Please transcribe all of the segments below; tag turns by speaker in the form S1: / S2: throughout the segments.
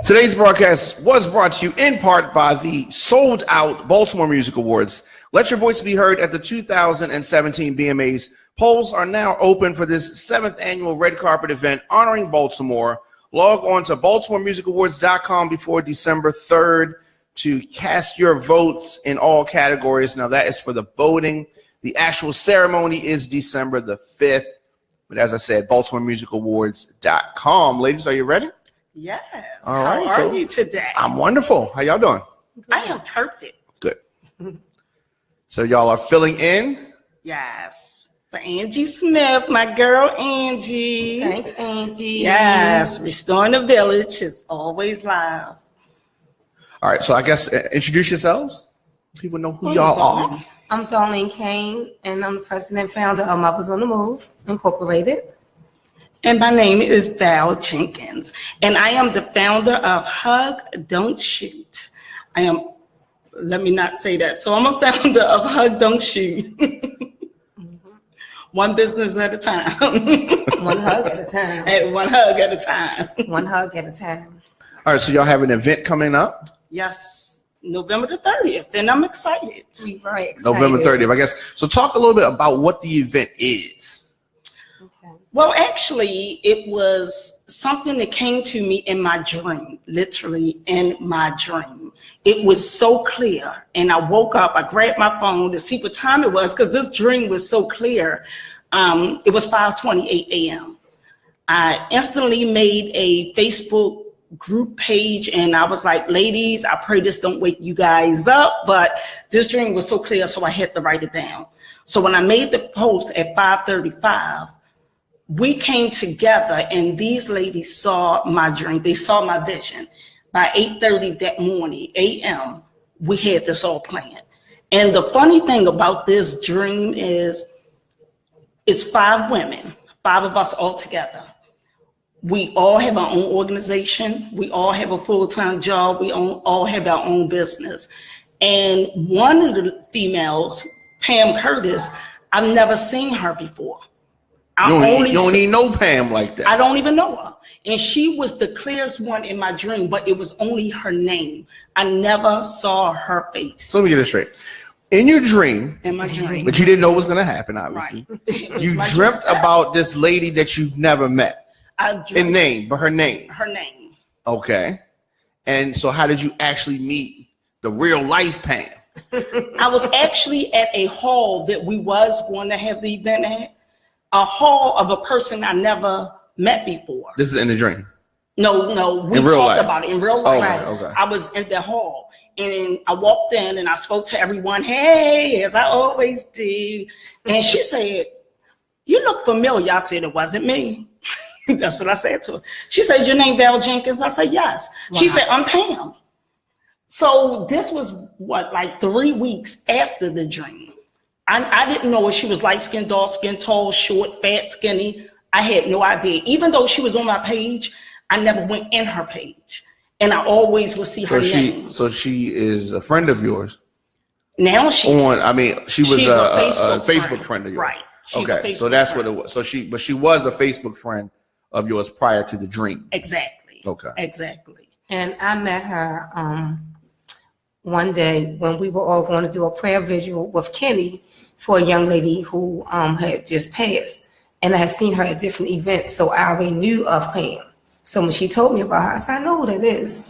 S1: Today's broadcast was brought to you in part by the sold-out Baltimore Music Awards. Let your voice be heard at the 2017 BMAs. Polls are now open for this 7th annual red carpet event honoring Baltimore. Log on to BaltimoreMusicAwards.com before December 3rd to cast your votes in all categories. Now, that is for the voting. The actual ceremony is December the 5th. But as I said, BaltimoreMusicAwards.com. Ladies, are you ready?
S2: Yes.
S1: All right.
S2: How are you today?
S1: I'm wonderful. How y'all doing?
S2: I am perfect.
S1: Good. So y'all are filling in?
S2: Yes. For Angie Smith, my girl Angie.
S3: Thanks, Angie.
S2: Yes. Restoring the Village is always live.
S1: All right. So I guess introduce yourselves. People know who y'all are.
S3: I'm Darlene Kane, and I'm the president and founder of Mothers on the Move, Incorporated.
S2: And my name is Val Jenkins, and I am the founder of Hug, Don't Shoot. Let me not say that. So I'm a founder of Hug, Don't Shoot. One business at a time.
S3: One hug at a time.
S2: And one hug at a time.
S3: One hug at a time.
S1: All right. So y'all have an event coming up?
S2: Yes, November the 30th, and I'm excited.
S3: We're very excited.
S1: November 30th, I guess. So talk a little bit about what the event is.
S2: Well, actually, it was something that came to me in my dream, literally in my dream. It was so clear. And I woke up, I grabbed my phone to see what time it was because this dream was so clear. It was 5:28 a.m. I instantly made a Facebook group page and I was like, ladies, I pray this don't wake you guys up, but this dream was so clear, so I had to write it down. So when I made the post at 5:35, we came together and these ladies saw my dream. They saw my vision. By 8:30 that morning, a.m., we had this all planned. And the funny thing about this dream is it's 5 women, 5 of us all together. We all have our own organization. We all have a full-time job. We all have our own business. And one of the females, Pam Curtis, I've never seen her before.
S1: You don't need no Pam like that.
S2: I don't even know her. And she was the clearest one in my dream, but it was only her name. I never saw her face.
S1: So let me get it straight. In your dream,
S2: In my dream.
S1: but you didn't know what was going to happen, obviously.
S2: Right.
S1: You dreamt about this lady that you've never met.
S2: I dreamt
S1: In name, but her name.
S2: her name.
S1: Okay. And so how did you actually meet the real life Pam?
S2: I was actually at a hall that we was going to have the event at. A hall of a person I never met before.
S1: This is in the dream.
S2: No, we
S1: In real
S2: talked
S1: life.
S2: about it in real life.
S1: Okay.
S2: I was in the hall and I walked in and I spoke to everyone, hey, as I always do. And she said, you look familiar. I said, it wasn't me. That's what I said to her. She said, your name Val Jenkins? I said, yes. Wow. She said, I'm Pam. So this was like 3 weeks after the dream. I didn't know if she was light-skinned, dark-skinned, tall, short, fat, skinny. I had no idea. Even though she was on my page, I never went in her page. And I always would see her name.
S1: So she is a friend of yours?
S2: Now she
S1: she was a Facebook friend of yours.
S2: Right.
S1: Okay, so that's what it was. So she was a Facebook friend of yours prior to the dream.
S2: Exactly.
S1: Okay.
S2: Exactly.
S3: And I met her one day when we were all going to do a prayer visual with Kenny for a young lady who had just passed. And I had seen her at different events, so I already knew of Pam. So when she told me about her, I said, I know who that is.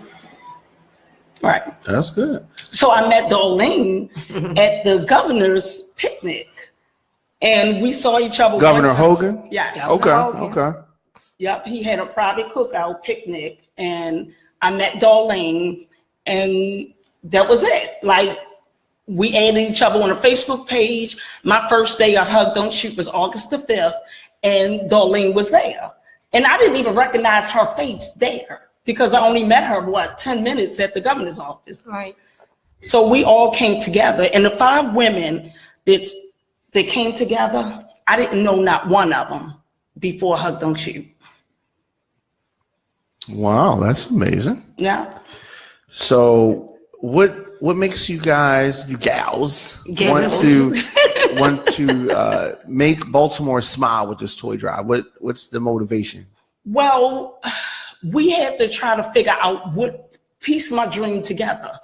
S2: Right.
S1: That's good.
S2: So I met Darlene at the governor's picnic. And we saw each other.
S1: Governor Hogan?
S2: Yes.
S1: Okay.
S2: Yep, he had a private cookout picnic. And I met Darlene, and that was it. Like, we added each other on a Facebook page. My first day of Hug Don't Shoot was August the 5th, and Darlene was there. And I didn't even recognize her face there because I only met her, 10 minutes at the governor's office.
S3: Right.
S2: So we all came together, and the 5 women that came together, I didn't know not one of them before Hug Don't Shoot.
S1: Wow, that's amazing.
S2: Yeah.
S1: So what makes you gals want to make Baltimore smile with this toy drive? What's the motivation?
S2: Well, we had to try to figure out what piece my dream together.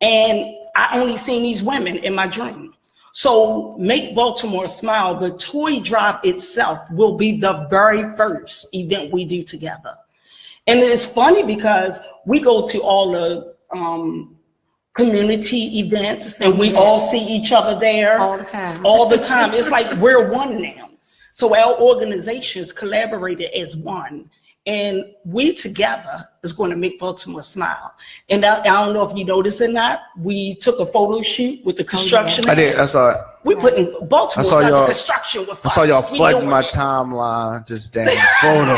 S2: And I only seen these women in my dream. So Make Baltimore Smile, the toy drop itself will be the very first event we do together. And it's funny because we go to all the community events and we all see each other there.
S3: All the time.
S2: All the time. It's like we're one now. So our organizations collaborated as one. And we together is going to make Baltimore smile. And I don't know if you noticed or not, we took a photo shoot with the construction.
S1: I did. I saw it.
S2: We put in Baltimore under construction with us.
S1: I saw y'all flooding my timeline, just damn photo.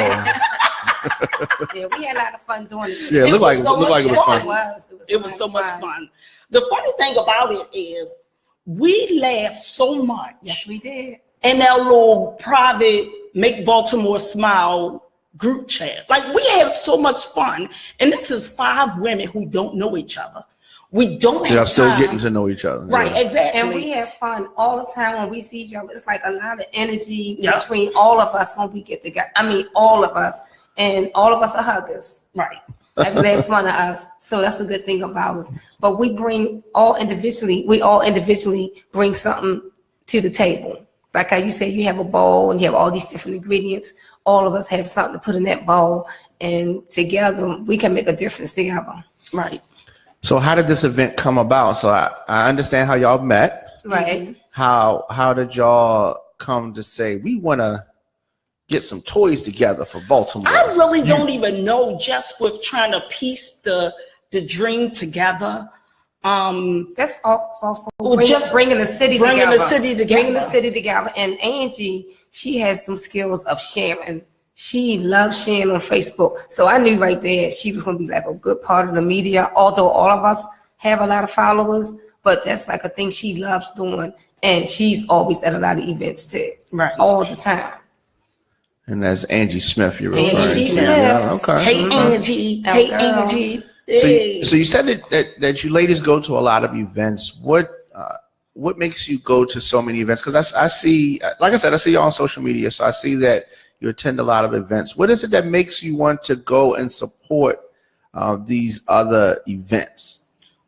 S3: Yeah, we had a lot of fun doing it.
S1: Yeah, it looked like it was fun.
S3: It was
S2: so much fun. The funny thing about it is we laughed so much.
S3: Yes, we did.
S2: In our little private Make Baltimore Smile group chat. Like, we have so much fun. And this is 5 women who don't know each other. We don't have
S1: They're still
S2: time.
S1: getting to know each other.
S2: Right,
S1: yeah.
S2: exactly.
S3: And we have fun all the time when we see each other. It's like a lot of energy between all of us when we get together. I mean, all of us. And all of us are huggers.
S2: Right.
S3: Every last one of us. So that's a good thing about us. But we all individually bring something to the table. Like how you say, you have a bowl and you have all these different ingredients. All of us have something to put in that bowl, and together we can make a difference together.
S2: Right.
S1: So how did this event come about? So I understand how y'all met.
S3: Right.
S1: How did y'all come to say, we want to get some toys together for Baltimore?
S2: I really don't even know, just with trying to piece the dream together.
S3: That's also bringing the city together. Bringing the city together. And Angie, she has some skills of sharing. She loves sharing on Facebook. So I knew right there she was going to be like a good part of the media, although all of us have a lot of followers. But that's like a thing she loves doing. And she's always at a lot of events too.
S2: Right.
S3: All the time.
S1: And that's Angie Smith you're referring
S3: Angie
S1: to.
S3: Smith.
S1: Yeah, okay.
S2: Hey, Angie. Hey, Angie.
S1: Hey. So you said that you ladies go to a lot of events. What makes you go to so many events? Because I see, like I said, I see you on social media, so I see that you attend a lot of events. What is it that makes you want to go and support these other events?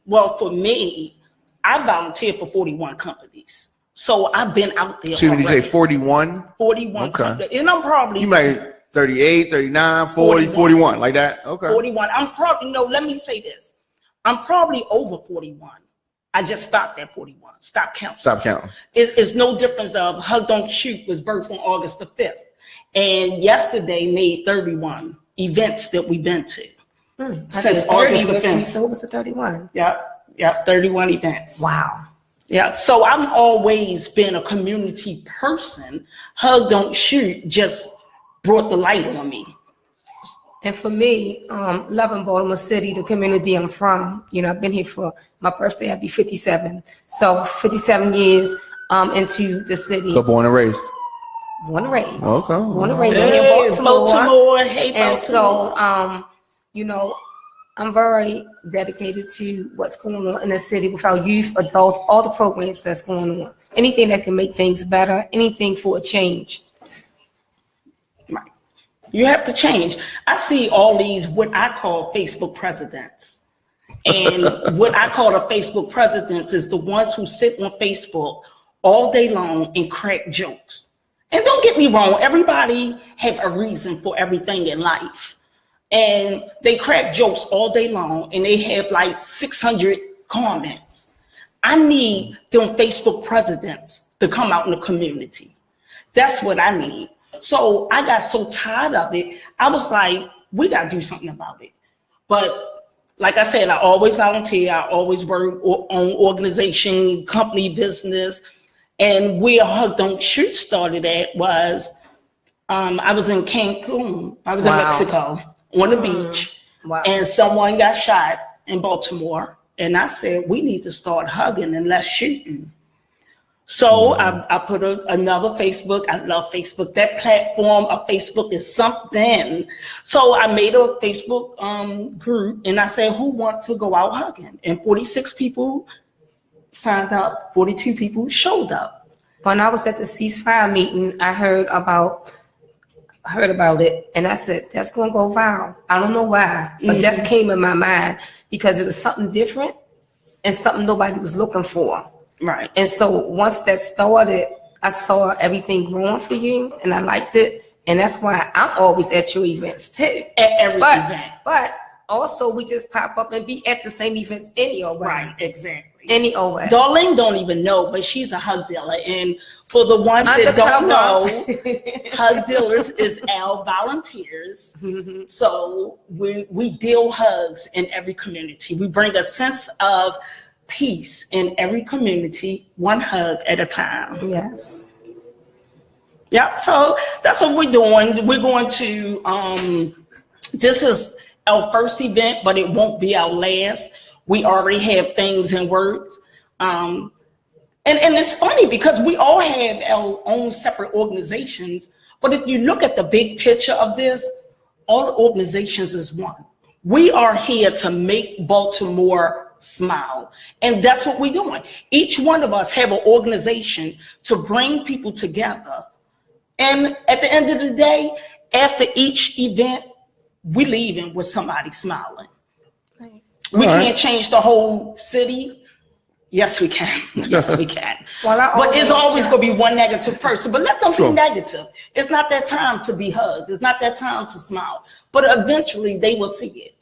S2: Well, for me, I volunteer for 41 companies. So I've been out there.
S1: So did you say 41?
S2: 41 companies. And I'm probably...
S1: You might 38, 39, 40, 41, like that? Okay.
S2: 41. I'm probably, no, let me say this. I'm probably over 41. I just stopped at 41. Stop counting. It's no difference of Hug Don't Shoot was birthed on August the 5th. And yesterday made 31 events that we've been to. Since August the 5th.
S3: So what was the 31?
S2: Yep, 31 events.
S3: Wow.
S2: Yeah, so I've always been a community person. Hug Don't Shoot just brought the light on me.
S3: And for me, loving Baltimore City, the community I'm from, I've been here for my birthday, I'll be 57. So 57 years into the city.
S1: So born and raised?
S3: Born and raised.
S1: Okay.
S3: Born and raised
S2: in Baltimore.
S3: And so, I'm very dedicated to what's going on in the city with our youth, adults, all the programs that's going on. Anything that can make things better, anything for a change.
S2: Right. You have to change. I see all these, what I call Facebook presidents. And what I call the Facebook presidents is the ones who sit on Facebook all day long and crack jokes. And don't get me wrong, everybody have a reason for everything in life. And they crack jokes all day long and they have like 600 comments. I need them Facebook presidents to come out in the community. That's what I need. So I got so tired of it. I was like, we got to do something about it. But like I said, I always volunteer. I always work on organization, company, business. And where Hug Don't Shoot started at was, I was in Cancun. I was in Mexico on the beach.
S3: Wow.
S2: And someone got shot in Baltimore. And I said, we need to start hugging and less shooting. So I put another Facebook. I love Facebook. That platform of Facebook is something. So I made a Facebook group and I said, who want to go out hugging? And 46 people signed up. 42 people showed up.
S3: When I was at the ceasefire meeting, I heard about heard about it, and I said, that's going to go viral. I don't know why, but that came in my mind because it was something different and something nobody was looking for.
S2: Right.
S3: And so once that started, I saw everything growing for you, and I liked it. And that's why I'm always at your events too.
S2: At every event.
S3: But also, we just pop up and be at the same events any old way.
S2: Right, exactly.
S3: Any old way.
S2: Darlene don't even know, but she's a hug dealer. And for the ones that don't know, hug dealers is our volunteers. So we deal hugs in every community. We bring a sense of peace in every community, one hug at a time.
S3: Yes.
S2: Yeah, so that's what we're doing. We're going to, this is our first event, but it won't be our last. We already have things in works. And it's funny because we all have our own separate organizations, but if you look at the big picture of this, all the organizations is one. We are here to make Baltimore smile. And that's what we're doing. Each one of us have an organization to bring people together. And at the end of the day, after each event, we leaving with somebody smiling.
S3: Right.
S2: We can't change the whole city. Yes, we can. Yes, we can. But it's always going to be one negative person. But let them be negative. It's not that time to be hugged. It's not that time to smile. But eventually, they will see it.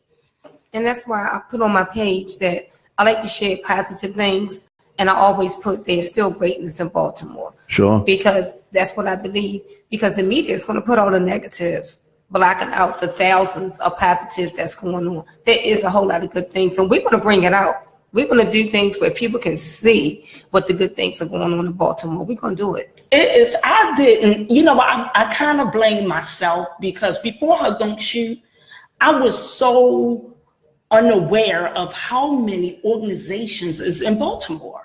S3: And that's why I put on my page that I like to share positive things. And I always put there's still greatness in Baltimore.
S1: Sure.
S3: Because that's what I believe. Because the media is going to put all the negative, blocking out the thousands of positives that's going on. There is a whole lot of good things. And we're going to bring it out. We're going to do things where people can see what the good things are going on in Baltimore. We're going to do it.
S2: I kind of blame myself because before Hug Don't Shoot, I was so unaware of how many organizations is in Baltimore.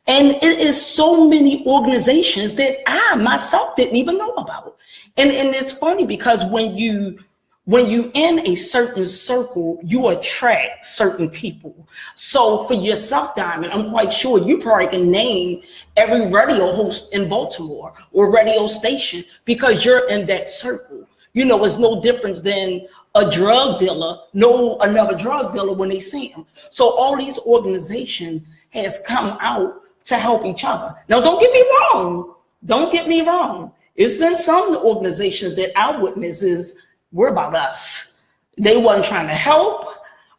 S2: And it is so many organizations that I myself didn't even know about. And it's funny because when you in a certain circle, you attract certain people. So for yourself, Diamond, I'm quite sure you probably can name every radio host in Baltimore or radio station because you're in that circle. It's no difference than a drug dealer know another drug dealer when they see him. So all these organizations has come out to help each other. Now, don't get me wrong. Don't get me wrong. It's been some organizations that I witnesses were about us. They wasn't trying to help,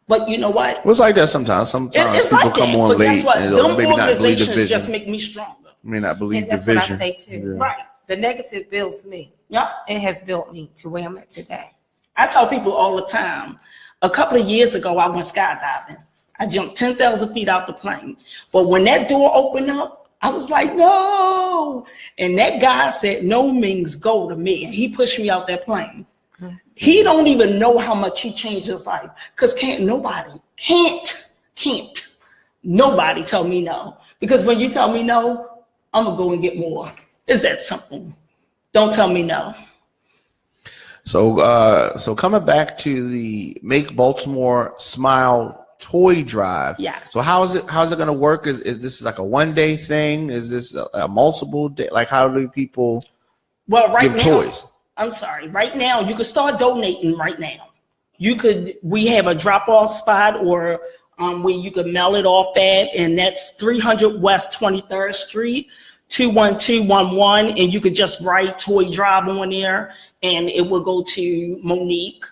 S2: but you know what?
S1: Well, it's like that sometimes. Sometimes
S2: it's
S1: people
S2: like
S1: come
S2: that,
S1: on
S2: but
S1: late
S2: guess what?
S1: and
S2: Them
S1: maybe not believe the vision.
S2: just make me stronger.
S1: May not believe
S3: and that's
S1: the vision.
S3: What I say too.
S2: Right.
S3: The negative builds me.
S2: Yeah.
S3: It has built me to where I'm at today.
S2: I tell people all the time, a couple of years ago, I went skydiving. I jumped 10,000 feet out the plane. But when that door opened up, I was like, no. And that guy said, no means go to me. And he pushed me out that plane. He don't even know how much he changed his life. Because can't nobody tell me no. Because when you tell me no, I'm going to go and get more. It's that simple. Don't tell me no.
S1: So coming back to the Make Baltimore Smile toy drive.
S2: Yes.
S1: So how's it going to work? Is this like a one-day thing? Is this a multiple day? Like how do people give toys?
S2: I'm sorry. Right now, you can start donating right now. We have a drop-off spot or where you can mail it off at, and that's 300 West 23rd Street, 21211, and you could just write toy drive on there, and it will go to Monique.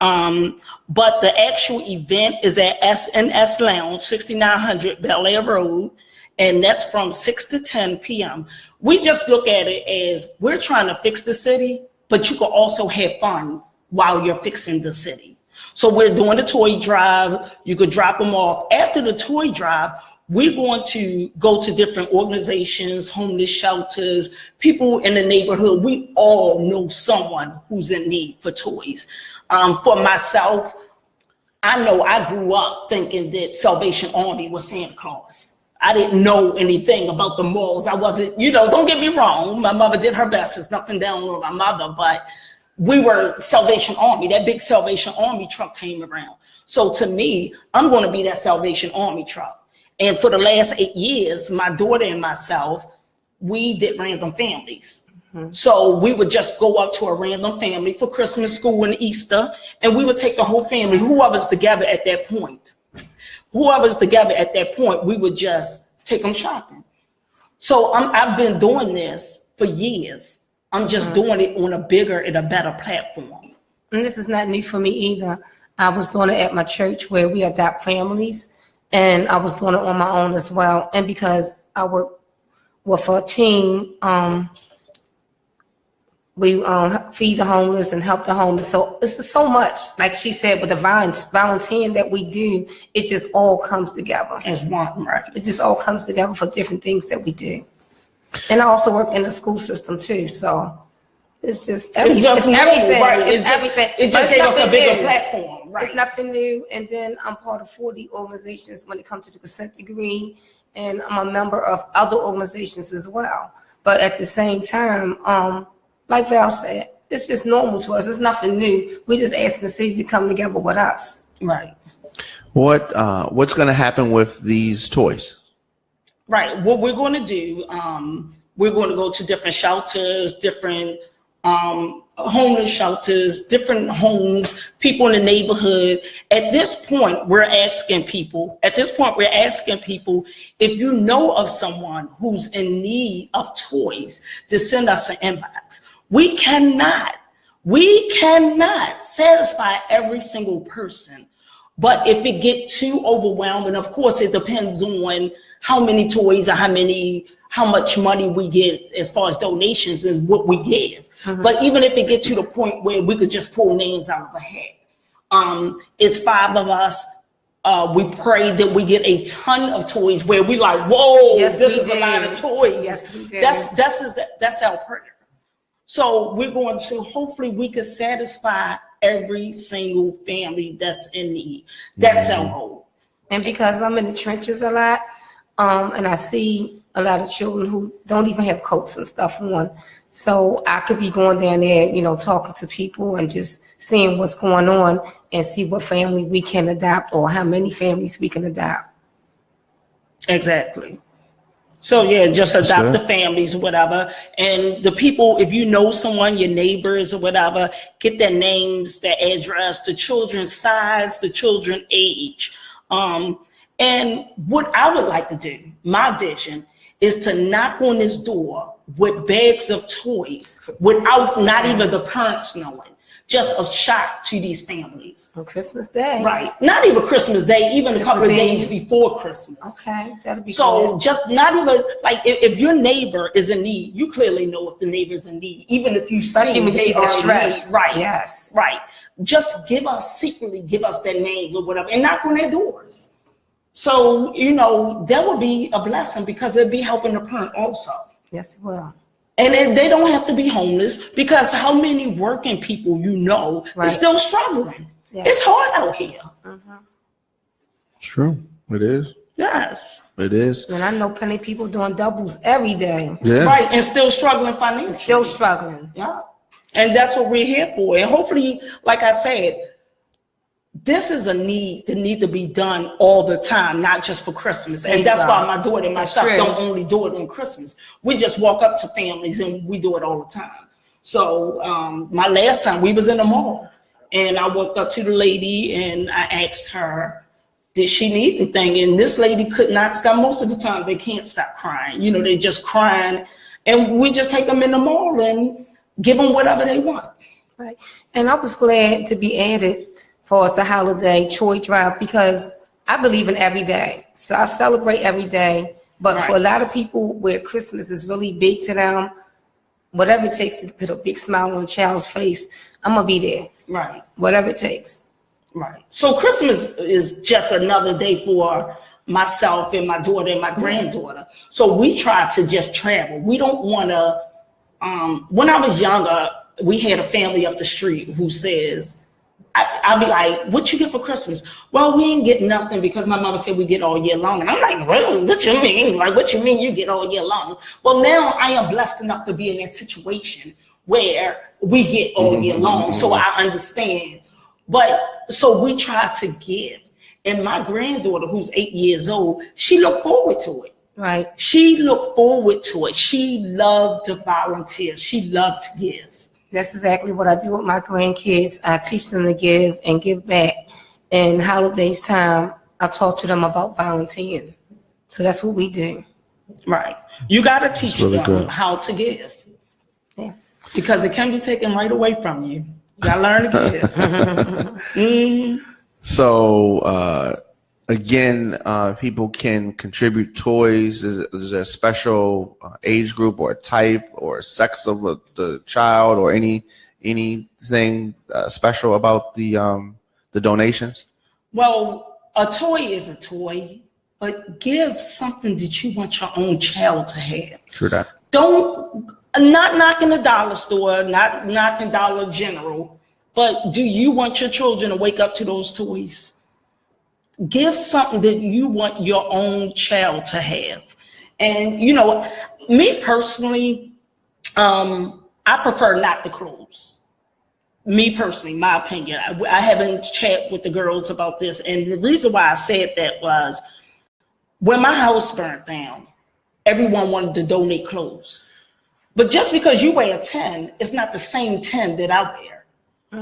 S2: But the actual event is at SNS Lounge, 6900 Bel Air Road, and that's from 6 to 10 p.m. We just look at it as we're trying to fix the city, but you can also have fun while you're fixing the city. So we're doing the toy drive. You could drop them off. After the toy drive, we're going to go to different organizations, homeless shelters, people in the neighborhood. We all know someone who's in need for toys. For myself, I know I grew up thinking that Salvation Army was Santa Claus. I didn't know anything about the morals. I wasn't, don't get me wrong. My mother did her best. There's nothing down on my mother, but we were Salvation Army. That big Salvation Army truck came around. So to me, I'm going to be that Salvation Army truck. And for the last 8 years, my daughter and myself, we did random families. So we would just go up to a random family for Christmas, school, and Easter, and we would take the whole family, whoever's together at that point. We would just take them shopping. So I've been doing this for years. I'm just doing it on a bigger and a better platform.
S3: And this is not new for me either. I was doing it at my church where we adopt families, and I was doing it on my own as well. And because I work with a team, we feed the homeless and help the homeless. So it's just so much, like she said, with the volunteering that we do, it just all comes together.
S2: As one, right?
S3: It just all comes together for different things that we do. And I also work in the school system too, so it's just everything.
S2: It just gave us a bigger platform, right?
S3: It's nothing new. And then I'm part of 40 organizations when it comes to the consent decree, and I'm a member of other organizations as well. But at the same time, like Val said, it's just normal to us. It's nothing new. We're just asking the city to come together with us.
S2: Right.
S1: What's going to happen with these toys?
S2: Right. What we're going to do, we're going to go to different shelters, different homeless shelters, different homes, people in the neighborhood. At this point, we're asking people, if you know of someone who's in need of toys, to send us an inbox. We cannot satisfy every single person. But if it gets too overwhelming, of course, it depends on how many toys or how much money we get as far as donations is what we give. But even if it gets to the point where we could just pull names out of a hat, it's 5 of us. We pray that we get a ton of toys where we like, whoa,
S3: yes,
S2: this is a lot of toys.
S3: Yes, we did.
S2: That's our prayer. So we're going to, hopefully we can satisfy every single family that's in need. That's our goal.
S3: And because I'm in the trenches a lot, and I see a lot of children who don't even have coats and stuff on. So I could be going down there, talking to people and just seeing what's going on and see what family we can adopt or how many families we can adopt.
S2: Exactly. So yeah, just adopt the families or whatever. And the people, if you know someone, your neighbors or whatever, get their names, their address, the children's size, the children's age. And what I would like to do, my vision, is to knock on this door with bags of toys without not even the parents knowing. Just a shock to these families.
S3: On Christmas Day.
S2: Right. Not even Christmas Day, even a couple of days before Christmas.
S3: Okay, that'll be
S2: so
S3: good.
S2: Just not even, like, if your neighbor is in need, you clearly know if the neighbor's in need, even if you
S3: especially
S2: see
S3: when you see the stress.
S2: Right.
S3: Yes.
S2: Right. Just secretly give us their names or whatever and knock on their doors. So, that would be a blessing because it'd be helping the parent also.
S3: Yes, it will.
S2: And they don't have to be homeless because how many working people is still struggling? Yes. It's hard out here.
S1: It's true. It is.
S2: Yes.
S1: It is.
S3: And I know plenty of people doing doubles every day.
S1: Yeah.
S2: Right. And still struggling financially.
S3: Still struggling.
S2: Yeah. And that's what we're here for. And hopefully, like I said, this is a need that need to be done all the time, not just for Christmas. And that's why my daughter and myself don't only do it on Christmas. We just walk up to families and we do it all the time. So my last time we was in the mall and I walked up to the lady and I asked her, did she need anything? And this lady could not stop. Most of the time they can't stop crying. They just crying. And we just take them in the mall and give them whatever they want.
S3: Right. And I was glad to be added for us a holiday toy drive because I believe in every day. So I celebrate every day. But for a lot of people where Christmas is really big to them, whatever it takes to put a big smile on a child's face, I'm going to be there.
S2: Right.
S3: Whatever it takes.
S2: Right. So Christmas is just another day for myself and my daughter and my granddaughter. So we try to just travel. We don't want to, when I was younger, we had a family up the street who says, I'll be like, what you get for Christmas? Well, we ain't get nothing because my mother said we get all year long. And I'm like, well, what you mean? Like, what you mean you get all year long? Well, now I am blessed enough to be in that situation where we get all year long. So I understand. But so we try to give. And my granddaughter, who's 8 years old, she looked forward to it.
S3: Right.
S2: She looked forward to it. She loved to volunteer. She loved to give.
S3: That's exactly what I do with my grandkids. I teach them to give and give back. And holidays time, I talk to them about volunteering. So that's what we do.
S2: Right. You got to teach
S1: really
S2: them
S1: good.
S2: how to give.
S3: Yeah.
S2: Because it can be taken right away from you. You got to learn to give.
S1: So, again, people can contribute toys. Is there a special age group or type or sex of the child or anything special about the donations?
S2: Well, a toy is a toy, but give something that you want your own child to have.
S1: True that.
S2: Not knocking the dollar store, not knocking Dollar General, but do you want your children to wake up to those toys? Give something that you want your own child to have. And, you know, me personally, I prefer not the clothes. Me personally, my opinion. I haven't chatted with the girls about this. And the reason why I said that was when my house burnt down, everyone wanted to donate clothes. But just because you wear a 10, it's not the same 10 that I wear.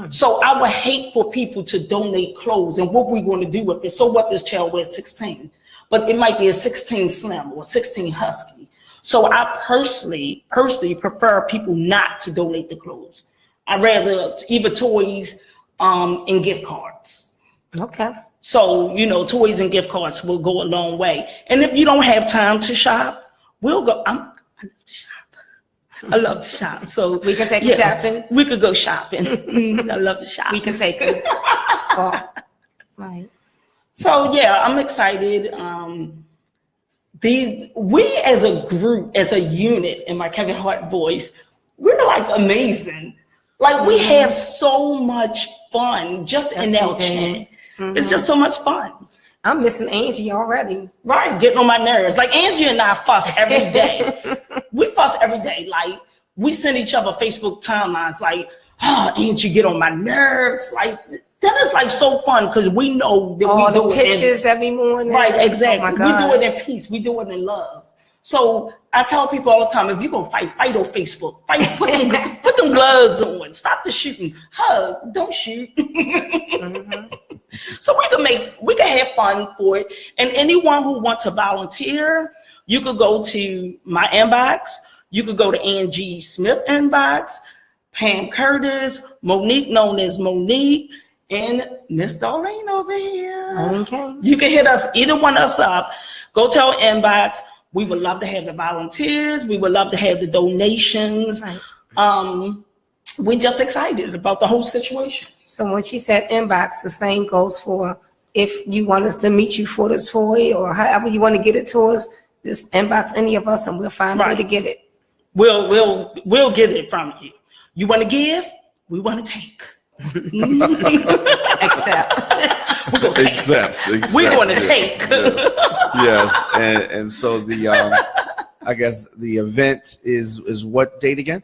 S2: So I would hate for people to donate clothes and what we're going to do with it. So what this child wears 16, but it might be a 16 slim or 16 husky. So I personally prefer people not to donate the clothes. I'd rather either toys and gift cards.
S3: Okay.
S2: So, you know, toys and gift cards will go a long way. And if you don't have time to shop, we'll go. I love to shop. I love to shop. So
S3: We can take you shopping.
S2: we could go shopping. I love to shop.
S3: We can take you. Well, right.
S2: So yeah, I'm excited. We as a group, as a unit, in my Kevin Hart voice, we're like amazing. Like we have so much fun just in that chat. It's just so much fun.
S3: I'm missing Angie already.
S2: Right, getting on my nerves. Like Angie and I fuss every day. We fuss every day. Like we send each other Facebook timelines. Like, oh, Angie, get on my nerves. Like that is like so fun because we know that
S3: All
S2: we do
S3: the pictures
S2: it
S3: every morning.
S2: right, exactly.
S3: Oh my
S2: We
S3: God.
S2: do it in peace. We do it in love. So I tell people all the time, if you're gonna fight on Facebook. Fight, put them gloves on. Stop the shooting. Hug, don't shoot. So we can have fun for it. And anyone who wants to volunteer, you could go to my inbox. You could go to Angie Smith inbox, Pam Curtis, Monique, known as Monique, and Miss Darlene over here.
S3: Okay.
S2: You can hit us, either one of us up. Go to our inbox. We would love to have the volunteers. We would love to have the donations.
S3: Right.
S2: We're just excited about the whole situation.
S3: So when she said inbox, the same goes for if you want us to meet you for the toy or however you want to get it to us, just inbox any of us and we'll find a way to get it.
S2: We'll get it from you. You want to give? We want to take.
S3: Except.
S2: We're going to take.
S1: Yes. And so the I guess the event is what date again?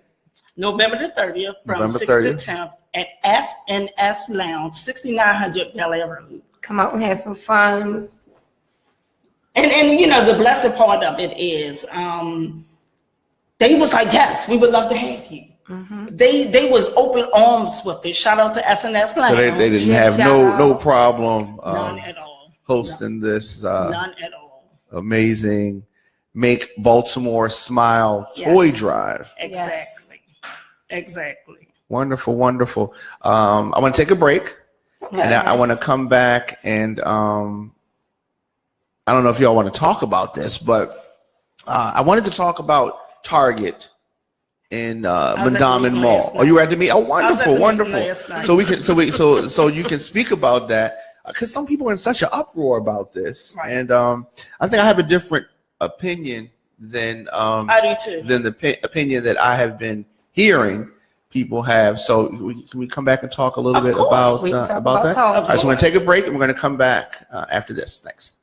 S2: November the 30th from
S1: November
S2: 6th
S1: 30th.
S2: to 10th at S&S Lounge, 6900 Bel Air Road.
S3: Come out and have some fun.
S2: And you know, the blessed part of it is they was like, yes, we would love to have you. They was open arms with it. Shout out to S&S Lounge.
S1: So they didn't
S3: Yeah,
S1: have
S3: shout
S1: no
S3: out.
S1: problem
S2: None at all.
S1: hosting this
S2: None at all.
S1: amazing Make Baltimore Smile toy
S2: Yes.
S1: drive.
S2: Exactly.
S1: Wonderful, wonderful. I want to take a break, and I want to come back and I don't know if y'all want to talk about this, but I wanted to talk about Target in Mondawmin Mall. Oh, you were at the meeting? Oh, wonderful, wonderful. So we can, so you can speak about that because some people are in such an uproar about this,
S2: Right.
S1: and I think I have a different opinion than
S2: I do too.
S1: than the opinion that I have been hearing people have. So can we come back and talk a little
S2: Of
S1: bit
S2: course.
S1: about
S3: We can talk
S1: about that?
S3: Target.
S1: I just want to take a break, and we're going to come back after this. Thanks.